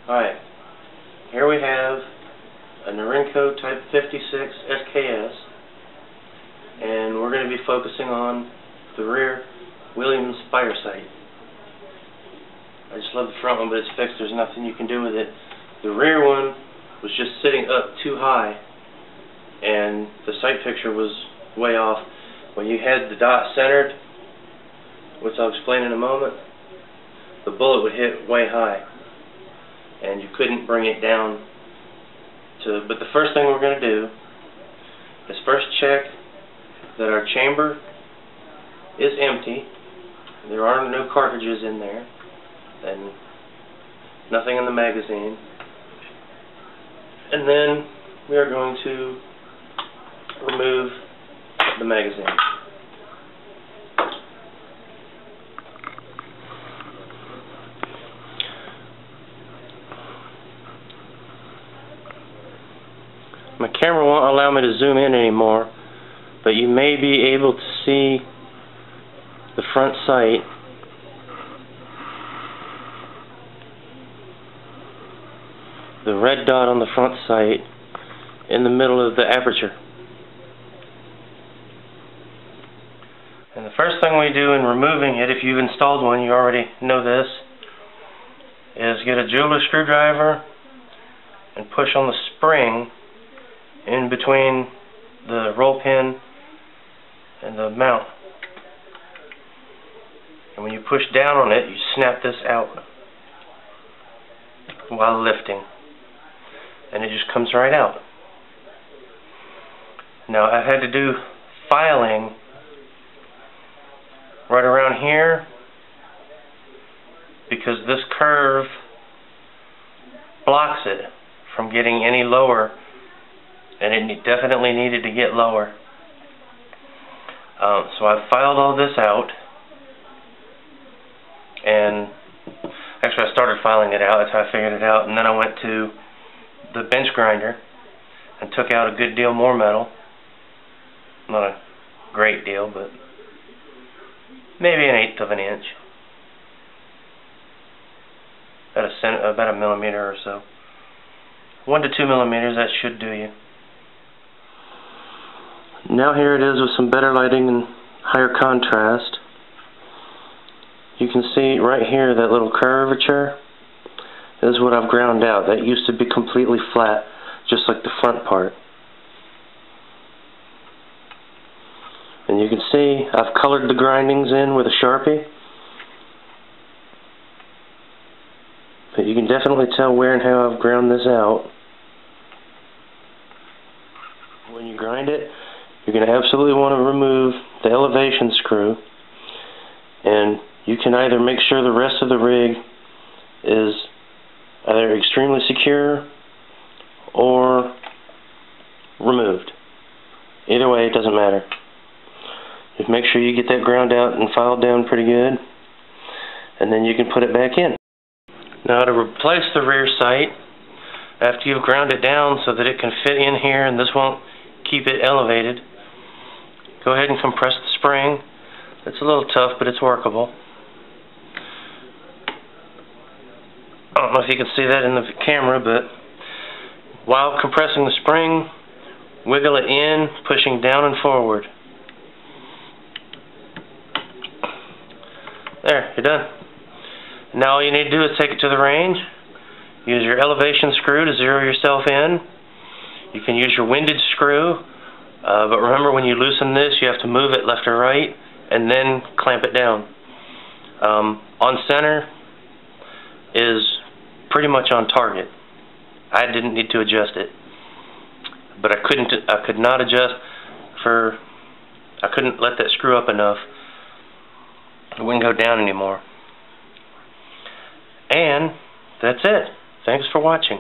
Alright, here we have a Norinco Type 56 SKS, and we're going to be focusing on the rear Williams Firesight. I just love the front one, but it's fixed. There's nothing you can do with it. The rear one was just sitting up too high, and the sight picture was way off. When you had the dot centered, which I'll explain in a moment, the bullet would hit way high, and you couldn't bring it down to. But the first thing we're going to do is first check that our chamber is empty. There are no cartridges in there, and nothing in the magazine. And then we are going to remove the magazine. My camera won't allow me to zoom in anymore, but you may be able to see the front sight. The red dot on the front sight in the middle of the aperture. And the first thing we do in removing it, if you've installed one, you already know this, is get a jeweler screwdriver and push on the spring in between the roll pin and the mount. And when you push down on it, you snap this out while lifting, and it just comes right out. Now, I've had to do filing right around here because this curve blocks it from getting any lower, and it definitely needed to get lower. So I've filed all this out, and actually I started filing it out. That's how I figured it out. And then I went to the bench grinder and took out a good deal more metal. Not a great deal, but maybe 1/8 of an inch. About a millimeter or so. 1 to 2 millimeters, that should do you. Now here it is with some better lighting and higher contrast. You can see right here that little curvature is what I've ground out. That used to be completely flat, just like the front part. And you can see I've colored the grindings in with a Sharpie. But you can definitely tell where and how I've ground this out. When you grind it, you're going to absolutely want to remove the elevation screw, and you can either make sure the rest of the rig is either extremely secure or removed. Either way, it doesn't matter. Just make sure you get that ground out and filed down pretty good, and then you can put it back in. Now, to replace the rear sight, after you've ground it down so that it can fit in here and this won't keep it elevated, go ahead and compress the spring. It's a little tough, but it's workable. I don't know if you can see that in the camera, but while compressing the spring, wiggle it in, pushing down and forward. There, you're done. Now all you need to do is take it to the range. Use your elevation screw to zero yourself in. You can use your windage screw, but remember, when you loosen this, you have to move it left or right and then clamp it down. On center is pretty much on target. I didn't need to adjust it, but I could not adjust I couldn't let that screw up enough. It wouldn't go down anymore. And that's it. Thanks for watching.